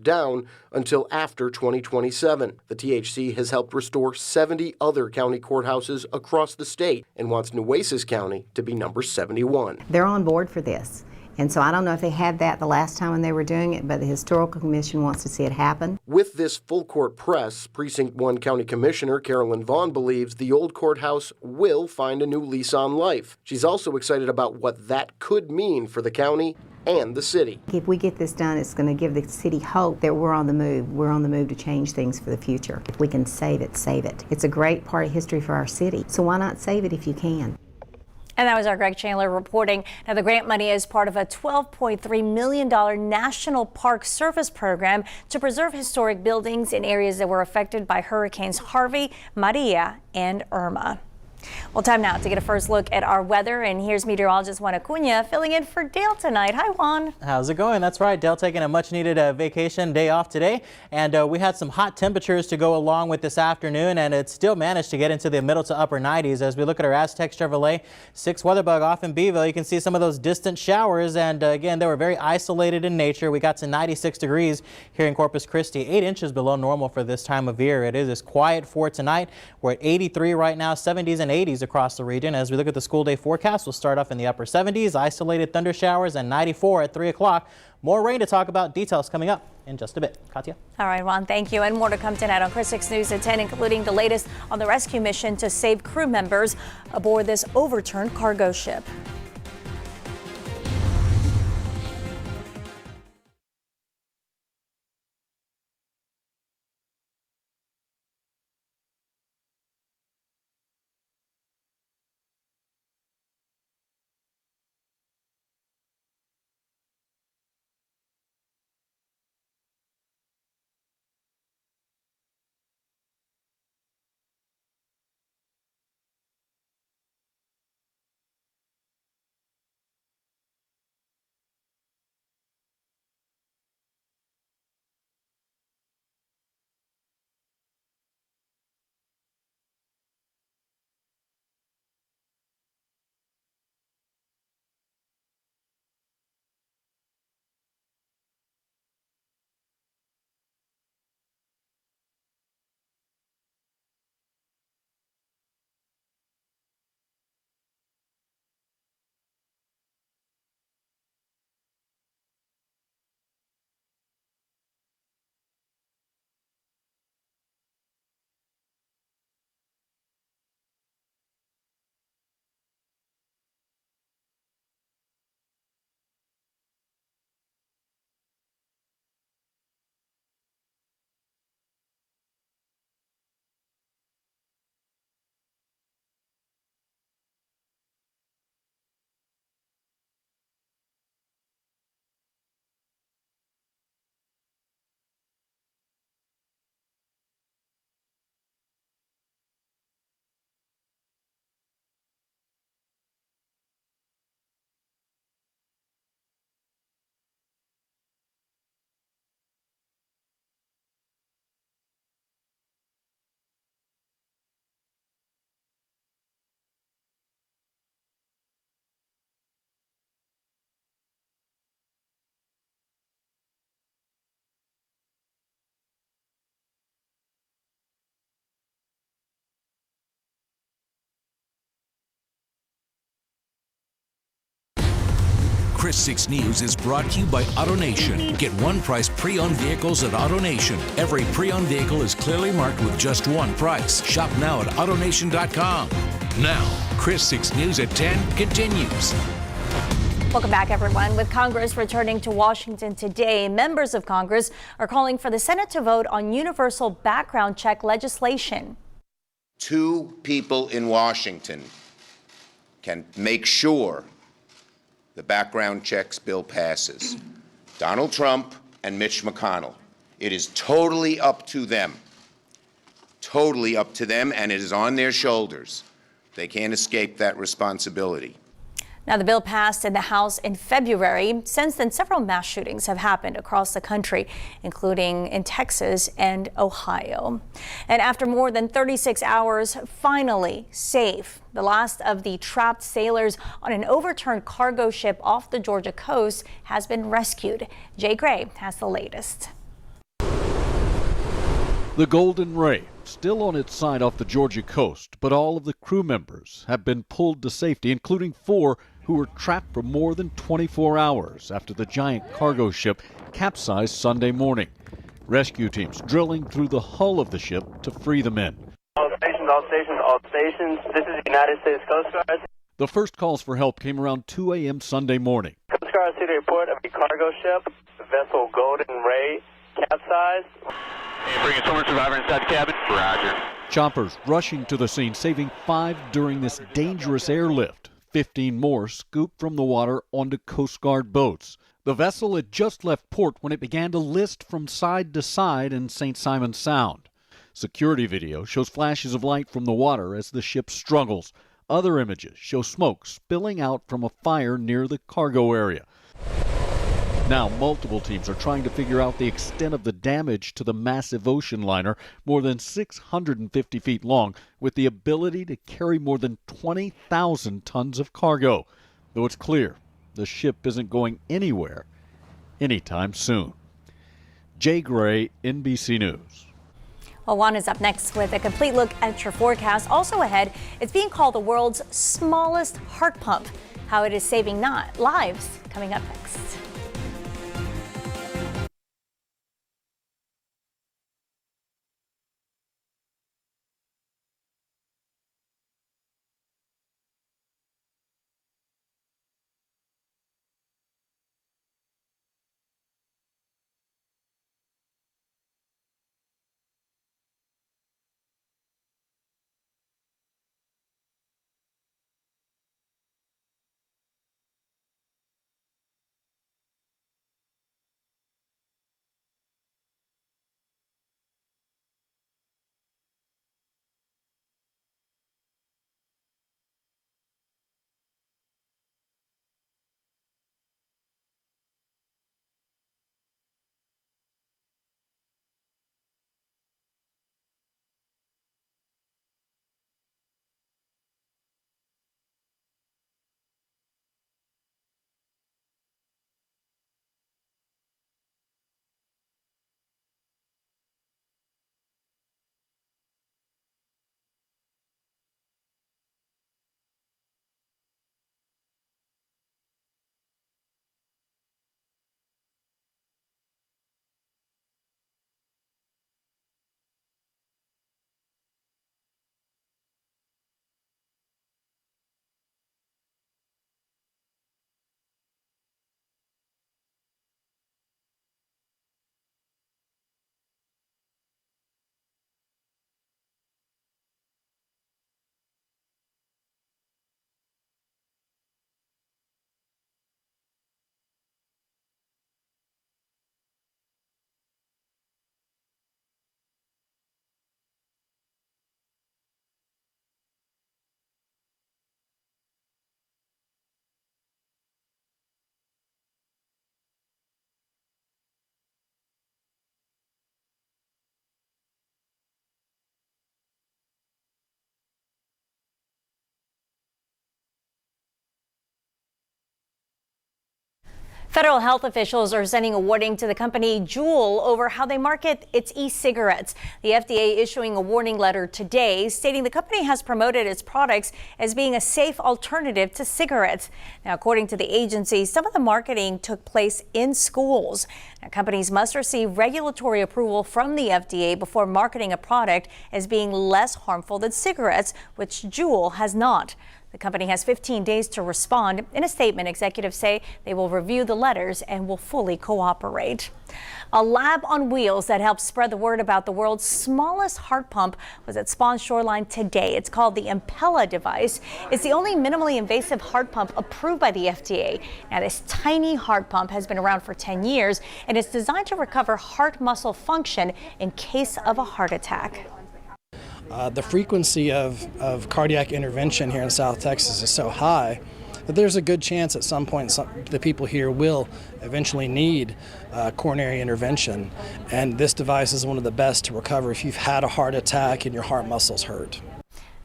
down until after 2027. The THC has helped restore 70 other county courthouses across the state and wants Nueces County to be number 71. They're on board for this. And so I don't know if they had that the last time when they were doing it, but the Historical Commission wants to see it happen. With this full court press, Precinct 1 County Commissioner Carolyn Vaughn believes the old courthouse will find a new lease on life. She's also excited about what that could mean for the county and the city. If we get this done, it's going to give the city hope that we're on the move. We're on the move to change things for the future. If we can save it, save it. It's a great part of history for our city, so why not save it if you can? And that was our Greg Chandler reporting. Now, the grant money is part of a $12.3 million National Park Service program to preserve historic buildings in areas that were affected by Hurricanes Harvey, Maria, and Irma. Well, time now to get a first look at our weather, and here's meteorologist Juan Acuña filling in for Dale tonight. Hi, Juan. How's it going? That's right, Dale taking a much-needed vacation day off today, and we had some hot temperatures to go along with this afternoon, and it still managed to get into the middle to upper 90s. As we look at our Aztec Chevrolet 6 weather bug off in Beeville, you can see some of those distant showers, and again, they were very isolated in nature. We got to 96 degrees here in Corpus Christi, 8 inches below normal for this time of year. It is quiet for tonight. We're at 83 right now, 70s and 80s across the region. As we look at the school day forecast, we'll start off in the upper 70s, isolated thunder showers, and 94 at 3 o'clock. More rain to talk about. Details coming up in just a bit. Katya. All right, Juan, thank you. And more to come tonight on Chris 6 News at 10, including the latest on the rescue mission to save crew members aboard this overturned cargo ship. Chris 6 News is brought to you by AutoNation. Get one price pre-owned vehicles at AutoNation. Every pre-owned vehicle is clearly marked with just one price. Shop now at AutoNation.com. Now, Chris 6 News at 10 continues. Welcome back, everyone. With Congress returning to Washington today, members of Congress are calling for the Senate to vote on universal background check legislation. 2 people in Washington can make sure the background checks bill passes. Donald Trump and Mitch McConnell. It is totally up to them. Totally up to them, and it is on their shoulders. They can't escape that responsibility. Now, the bill passed in the House in February. Since then, several mass shootings have happened across the country, including in Texas and Ohio. And after more than 36 hours, finally safe. The last of the trapped sailors on an overturned cargo ship off the Georgia coast has been rescued. Jay Gray has the latest. The Golden Ray, still on its side off the Georgia coast, but all of the crew members have been pulled to safety, including 4 who were trapped for more than 24 hours after the giant cargo ship capsized Sunday morning. Rescue teams drilling through the hull of the ship to free the men. All stations, all stations, all stations. This is the United States Coast Guard. The first calls for help came around 2 a.m. Sunday morning. Coast Guard received a report of a cargo ship, vessel Golden Ray, capsized. Bringing so much survivor inside the cabin. Roger. Choppers rushing to the scene, saving 5 during this dangerous airlift. 15 more scooped from the water onto Coast Guard boats. The vessel had just left port when it began to list from side to side in St. Simon Sound. Security video shows flashes of light from the water as the ship struggles. Other images show smoke spilling out from a fire near the cargo area. Now, multiple teams are trying to figure out the extent of the damage to the massive ocean liner, more than 650 feet long, with the ability to carry more than 20,000 tons of cargo. Though it's clear the ship isn't going anywhere anytime soon. Jay Gray, NBC News. Well, Juan is up next with a complete look at your forecast. Also ahead, it's being called the world's smallest heart pump. How it is saving lives, coming up next. Federal health officials are sending a warning to the company Juul over how they market its e-cigarettes. The FDA issuing a warning letter today stating the company has promoted its products as being a safe alternative to cigarettes. Now, according to the agency, some of the marketing took place in schools. Now, companies must receive regulatory approval from the FDA before marketing a product as being less harmful than cigarettes, which Juul has not. The company has 15 days to respond. In a statement, executives say they will review the letters and will fully cooperate. A lab on wheels that helps spread the word about the world's smallest heart pump was at Spahn Shoreline today. It's called the Impella device. It's the only minimally invasive heart pump approved by the FDA. Now, this tiny heart pump has been around for 10 years and is designed to recover heart muscle function in case of a heart attack. The frequency of cardiac intervention here in South Texas is so high that there's a good chance at some point the people here will eventually need coronary intervention. And this device is one of the best to recover if you've had a heart attack and your heart muscles hurt.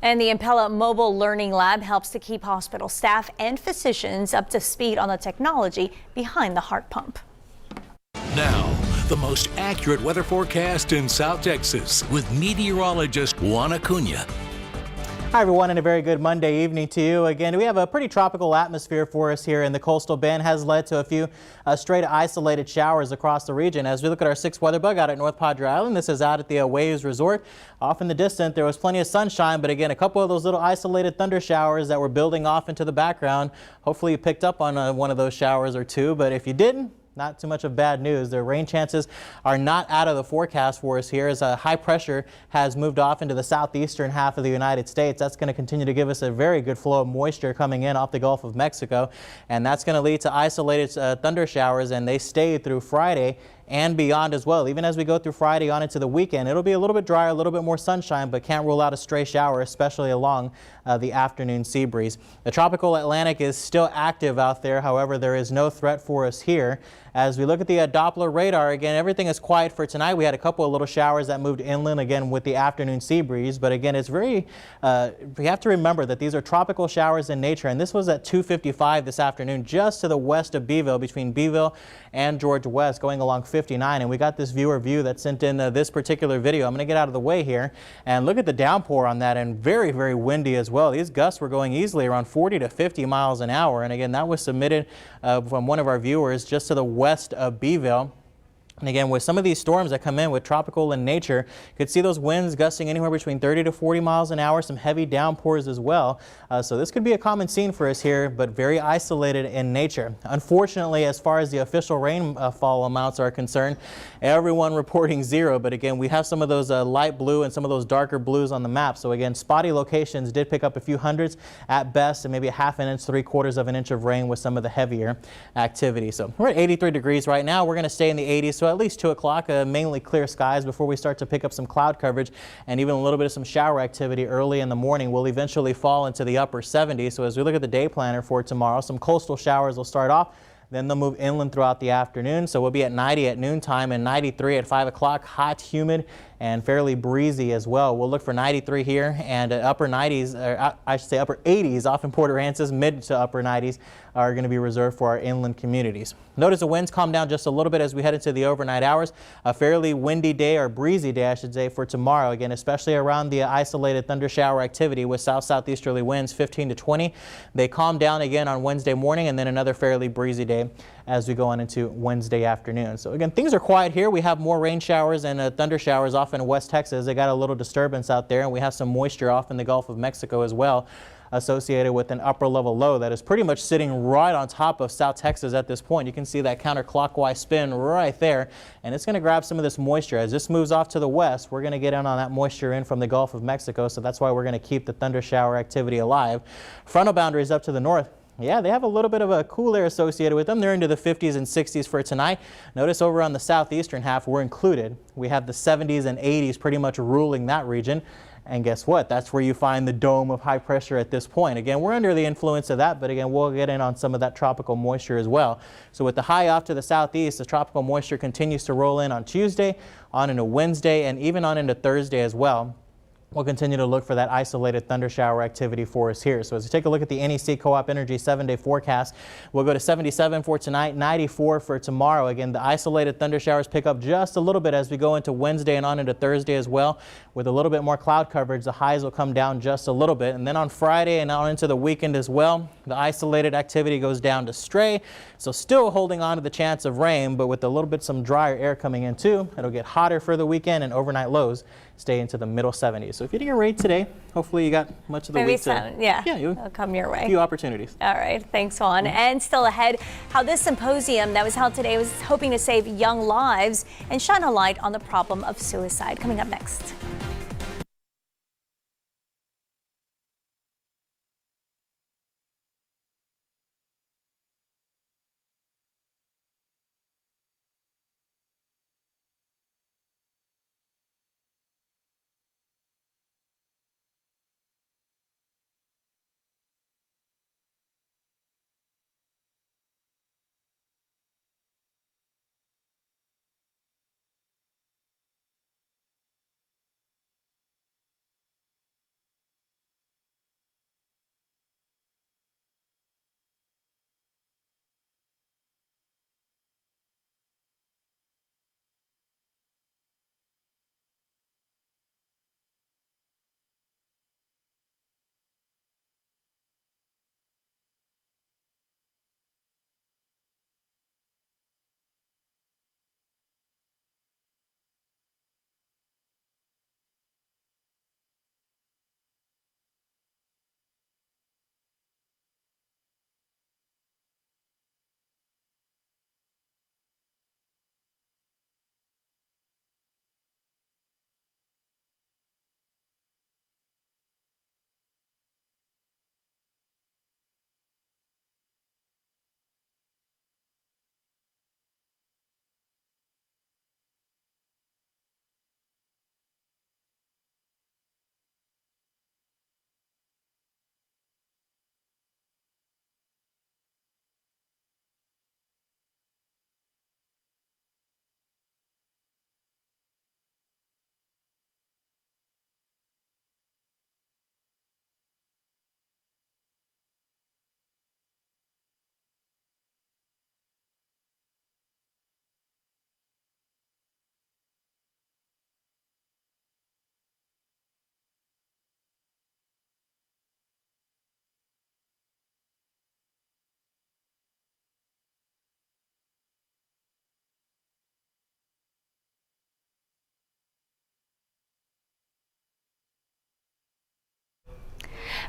And the Impella Mobile Learning Lab helps to keep hospital staff and physicians up to speed on the technology behind the heart pump. Now, the most accurate weather forecast in South Texas with meteorologist Juan Acuna. Hi everyone, and a very good Monday evening to you. Again, we have a pretty tropical atmosphere for us here in the coastal bend, has led to a few straight isolated showers across the region. As we look at our 6th weather bug out at North Padre Island, this is out at the Waves Resort. Off in the distance, there was plenty of sunshine, but again, a couple of those little isolated thunder showers that were building off into the background. Hopefully you picked up on one of those showers or two, but if you didn't, not too much of bad news. The rain chances are not out of the forecast for us here as a high pressure has moved off into the southeastern half of the United States. That's going to continue to give us a very good flow of moisture coming in off the Gulf of Mexico, and that's going to lead to isolated thunder showers, and they stay through Friday and beyond as well. Even as we go through Friday on into the weekend, it'll be a little bit drier, a little bit more sunshine, but can't rule out a stray shower, especially along the afternoon sea breeze. The tropical Atlantic is still active out there. However, there is no threat for us here. As we look at the Doppler radar, again, everything is quiet for tonight. We had a couple of little showers that moved inland again with the afternoon sea breeze, but again, it's very, we have to remember that these are tropical showers in nature, and this was at 2:55 this afternoon, just to the west of Beeville, between Beeville and George West, going along 59, and we got this viewer view that sent in this particular video. I'm going to get out of the way here and look at the downpour on that, and very, very windy as well. These gusts were going easily around 40 to 50 miles an hour, and again, that was submitted from one of our viewers just to the west of Beeville. And again, with some of these storms that come in with tropical in nature, you could see those winds gusting anywhere between 30 to 40 miles an hour, some heavy downpours as well. So this could be a common scene for us here, but very isolated in nature. Unfortunately, as far as the official rainfall amounts are concerned, everyone reporting 0. But again, we have some of those light blue and some of those darker blues on the map. So again, spotty locations did pick up a few hundreds at best, and maybe a half an inch, 3/4 of an inch of rain with some of the heavier activity. So we're at 83 degrees right now. We're going to stay in the 80s. So at least 2 o'clock, mainly clear skies before we start to pick up some cloud coverage and even a little bit of some shower activity early in the morning. We'll eventually fall into the upper 70s. So as we look at the day planner for tomorrow, some coastal showers will start off. Then they'll move inland throughout the afternoon. So we'll be at 90 at noontime and 93 at 5 o'clock. Hot, humid, and fairly breezy as well. We'll look for 93 here and upper 90s, or I should say upper 80s off in Port Aransas. Mid to upper 90s are going to be reserved for our inland communities. Notice the winds calm down just a little bit as we head into the overnight hours. A fairly windy day, or breezy day, I should say, for tomorrow. Again, especially around the isolated thunder shower activity with south-southeasterly winds 15 to 20. They calm down again on Wednesday morning, and then another fairly breezy day as we go on into Wednesday afternoon. So again, things are quiet here. We have more rain showers and thunder showers off in West Texas. They got a little disturbance out there, and we have some moisture off in the Gulf of Mexico as well, associated with an upper level low that is pretty much sitting right on top of South Texas at this point. You can see that counterclockwise spin right there, and it's going to grab some of this moisture. As this moves off to the west, we're going to get in on that moisture in from the Gulf of Mexico, so that's why we're going to keep the thunder shower activity alive. Frontal boundaries up to the north. Yeah, they have a little bit of a cool air associated with them. They're into the 50s and 60s for tonight. Notice over on the southeastern half, we're included. We have the 70s and 80s pretty much ruling that region. And guess what? That's where you find the dome of high pressure at this point. Again, we're under the influence of that, but again, we'll get in on some of that tropical moisture as well. So with the high off to the southeast, the tropical moisture continues to roll in on Tuesday, on into Wednesday, and even on into Thursday as well. We'll continue to look for that isolated thunder shower activity for us here. So as we take a look at the NEC Co-op Energy 7-day forecast, we'll go to 77 for tonight, 94 for tomorrow. Again, the isolated thunder showers pick up just a little bit as we go into Wednesday and on into Thursday as well. With a little bit more cloud coverage, the highs will come down just a little bit. And then on Friday and on into the weekend as well, the isolated activity goes down to stray. So still holding on to the chance of rain, but with a little bit some drier air coming in too. It'll get hotter for the weekend, and overnight lows stay into the middle 70s. So if you're getting a rate today, hopefully you got much of the week to, it'll come your way. A few opportunities. All right, thanks, Juan. And still ahead, how this symposium that was held today was hoping to save young lives and shine a light on the problem of suicide. Coming up next.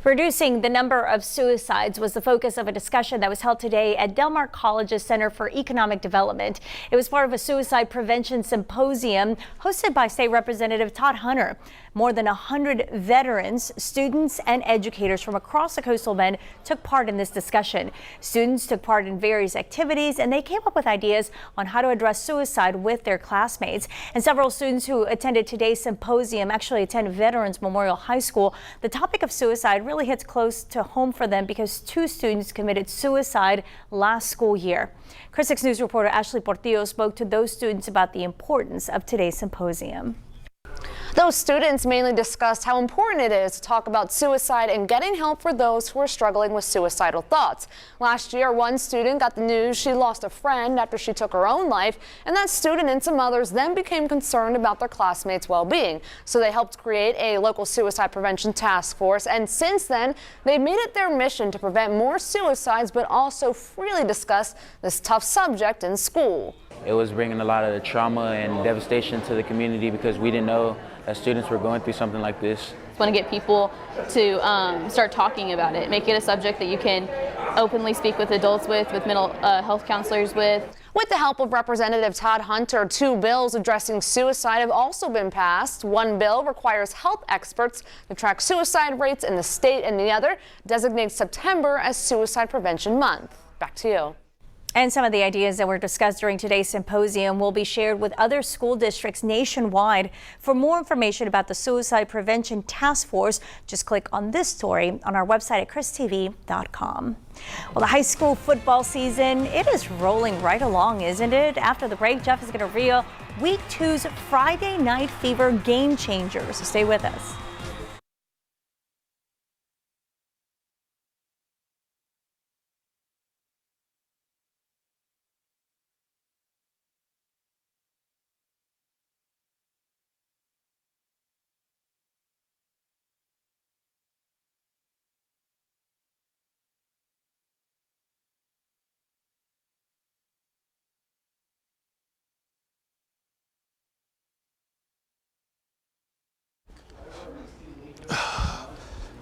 Reducing the number of suicides was the focus of a discussion that was held today at Del Mar College's Center for Economic Development. It was part of a suicide prevention symposium hosted by State Representative Todd Hunter. More than 100 veterans, students, and educators from across the Coastal Bend took part in this discussion. Students took part in various activities, and they came up with ideas on how to address suicide with their classmates. And several students who attended today's symposium actually attend Veterans Memorial High School. The topic of suicide really hits close to home for them because 2 students committed suicide last school year. Chris 6 News reporter Ashley Portillo spoke to those students about the importance of today's symposium. Those students mainly discussed how important it is to talk about suicide and getting help for those who are struggling with suicidal thoughts. Last year, one student got the news she lost a friend after she took her own life, and that student and some others then became concerned about their classmates' well-being. So they helped create a local suicide prevention task force, and since then, they've made it their mission to prevent more suicides, but also freely discuss this tough subject in school. It was bringing a lot of the trauma and devastation to the community because we didn't know that students were going through something like this. I want to get people to start talking about it, make it a subject that you can openly speak with adults with mental health counselors with. With the help of Representative Todd Hunter, 2 bills addressing suicide have also been passed. One bill requires health experts to track suicide rates in the state, and the other designates September as Suicide Prevention Month. Back to you. And some of the ideas that were discussed during today's symposium will be shared with other school districts nationwide. For more information about the Suicide Prevention Task Force, just click on this story on our website at KrisTV.com. Well, the high school football season, it is rolling right along, isn't it? After the break, Jeff is going to reveal Week 2's Friday Night Fever game changers. So stay with us.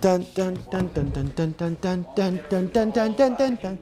Dun dun dun dun dun dun dun dun dun dun dun dun dun dun dun.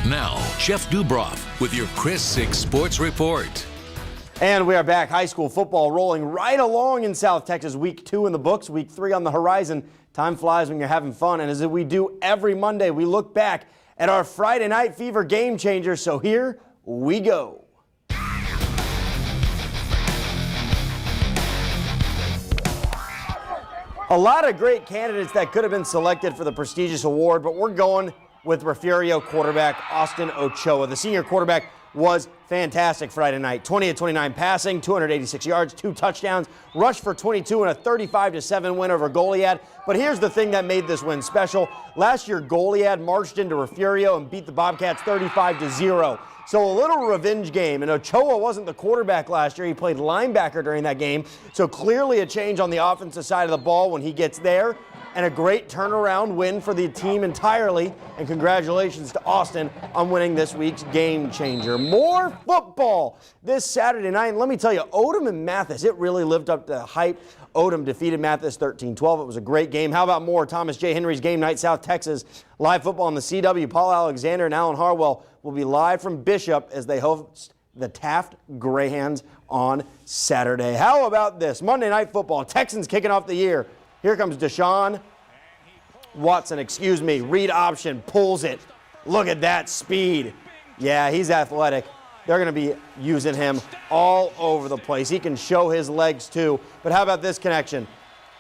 Now, Jeff Dubroff with your Chris 6 Sports Report. And we are back. High school football rolling right along in South Texas. Week 2 in the books, week 3 on the horizon. Time flies when you're having fun. And as we do every Monday, we look back at our Friday Night Fever game changer. So here we go. A lot of great candidates that could have been selected for the prestigious award, but we're going with Refugio quarterback Austin Ochoa. The senior quarterback was fantastic Friday night. 20-29 passing, 286 yards, 2 touchdowns, rushed for 22 and a 35-7 win over Goliad. But here's the thing that made this win special. Last year, Goliad marched into Refugio and beat the Bobcats 35-0. So a little revenge game, and Ochoa wasn't the quarterback last year. He played linebacker during that game. So clearly a change on the offensive side of the ball when he gets there, and a great turnaround win for the team entirely. And congratulations to Austin on winning this week's Game Changer. More football this Saturday night. And let me tell you, Odom and Mathis, it really lived up to the hype. Odom defeated Mathis 13-12. It was a great game. How about more? Thomas J. Henry's Game Night, South Texas. Live football on the CW. Paul Alexander and Alan Harwell will be live from Bishop as they host the Taft Greyhounds on Saturday. How about this? Monday Night Football. Texans kicking off the year. Here comes Deshaun Watson, read option, pulls it. Look at that speed. Yeah, he's athletic. They're going to be using him all over the place. He can show his legs too. But how about this connection?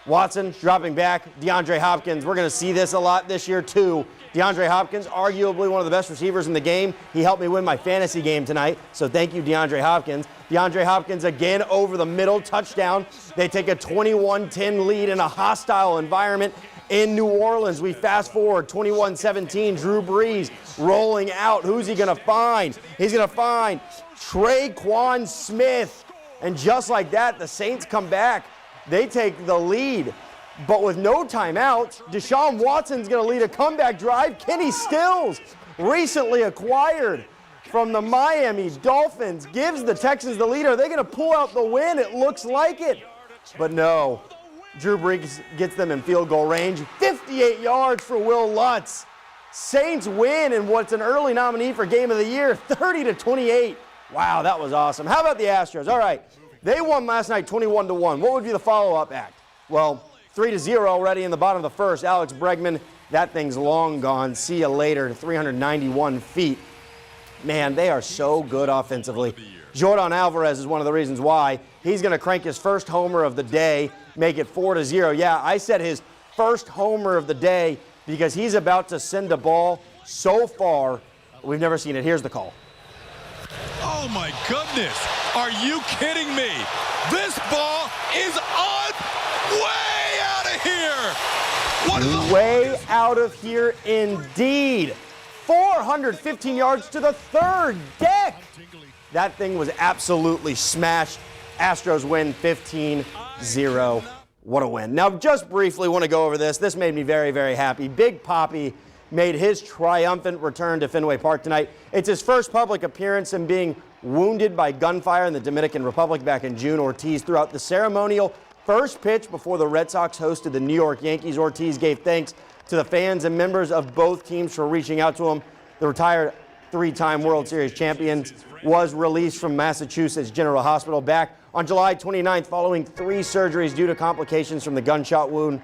Watson dropping back, DeAndre Hopkins. We're going to see this a lot this year too. DeAndre Hopkins, arguably one of the best receivers in the game. He helped me win my fantasy game tonight, so thank you, DeAndre Hopkins. DeAndre Hopkins again over the middle, touchdown. They take a 21-10 lead in a hostile environment in New Orleans. We fast forward, 21-17, Drew Brees rolling out. Who's he going to find? He's going to find Traquan Smith. And just like that, the Saints come back. They take the lead. But with no timeouts, Deshaun Watson's going to lead a comeback drive. Kenny Stills, recently acquired from the Miami Dolphins, gives the Texans the lead. Are they going to pull out the win? It looks like it. But no. Drew Brees gets them in field goal range. 58 yards for Will Lutz. Saints win in what's an early nominee for Game of the Year, 30-28. Wow, that was awesome. How about the Astros? All right, they won last night 21-1. What would be the follow-up act? Well, 3-0 already in the bottom of the first. Alex Bregman, that thing's long gone. See you later. 391 feet. Man, they are so good offensively. Jordan Alvarez is one of the reasons why. He's going to crank his first homer of the day, make it 4-0. Yeah, I said his first homer of the day because he's about to send a ball so far. We've never seen it. Here's the call. Oh, my goodness. Are you kidding me? This ball is on way out of here. What is the way out of here indeed. 415 yards to the third deck. That thing was absolutely smashed. Astros win 15-0. What a win. Now, just briefly want to go over this. This made me very, very happy. Big Papi made his triumphant return to Fenway Park tonight. It's his first public appearance in being wounded by gunfire in the Dominican Republic back in June. Ortiz threw out the ceremonial first pitch before the Red Sox hosted the New York Yankees. Ortiz gave thanks to the fans and members of both teams for reaching out to him. The retired three-time World Series champion was released from Massachusetts General Hospital back on July 29th following 3 surgeries due to complications from the gunshot wound.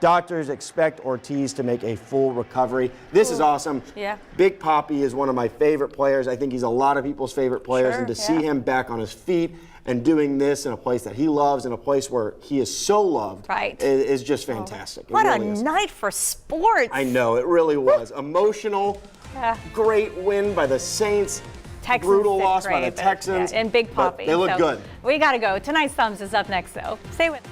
Doctors expect Ortiz to make a full recovery. This is awesome. Yeah. Big Papi is one of my favorite players. I think he's a lot of people's favorite players. And to see him back on his feet and doing this in a place that he loves, in a place where he is so loved, is just fantastic. What a night for sports. I know, it really was. Emotional, great win by the Saints. Texans brutal did loss great, by the Texans. and Big Papi. They look good. We got to go. Tonight's Thumbs is up next, though. Stay with us.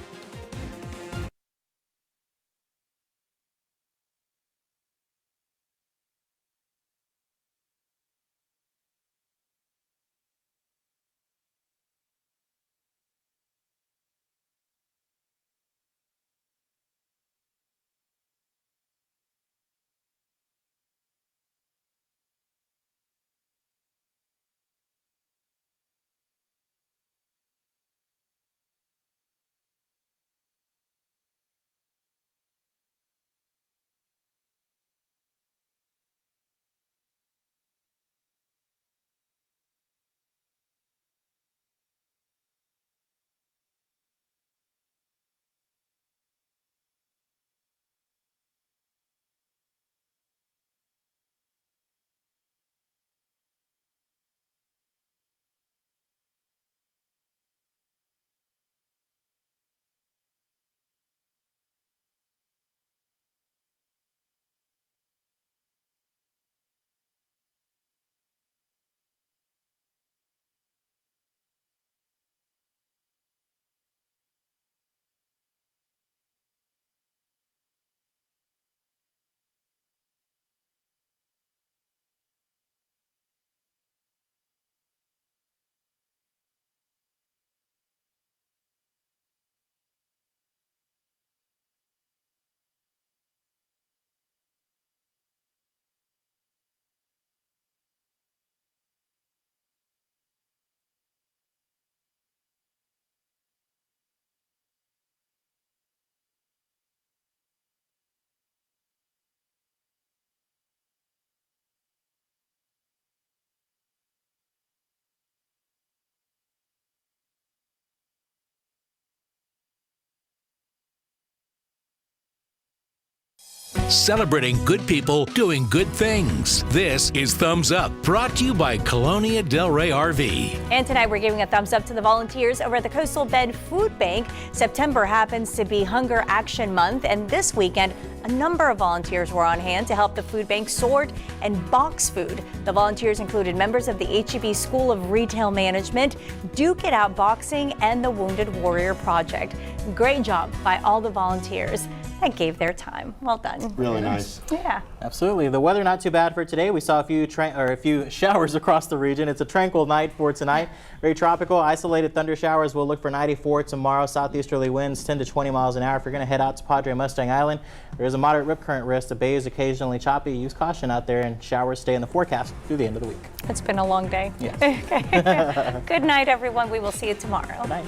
celebrating good people doing good things. This is Thumbs Up, brought to you by Colonia Del Rey RV. And tonight we're giving a thumbs up to the volunteers over at the Coastal Bend Food Bank. September happens to be Hunger Action Month, and this weekend a number of volunteers were on hand to help the food bank sort and box food. The volunteers included members of the HEB School of Retail Management, Duke It Out Boxing, and the Wounded Warrior Project. Great job by all the volunteers that gave their time. Well done. Really nice. Yeah. Absolutely. The weather not too bad for today. We saw a few showers across the region. It's a tranquil night for tonight. Very tropical. Isolated thunder showers. We'll look for 94 tomorrow. Southeasterly winds 10 to 20 miles an hour. If you're going to head out to Padre Mustang Island, there's a moderate rip current risk. The bay is occasionally choppy. Use caution out there, and showers stay in the forecast through the end of the week. It's been a long day. Yes. Okay. Good night, everyone. We will see you tomorrow. Good night.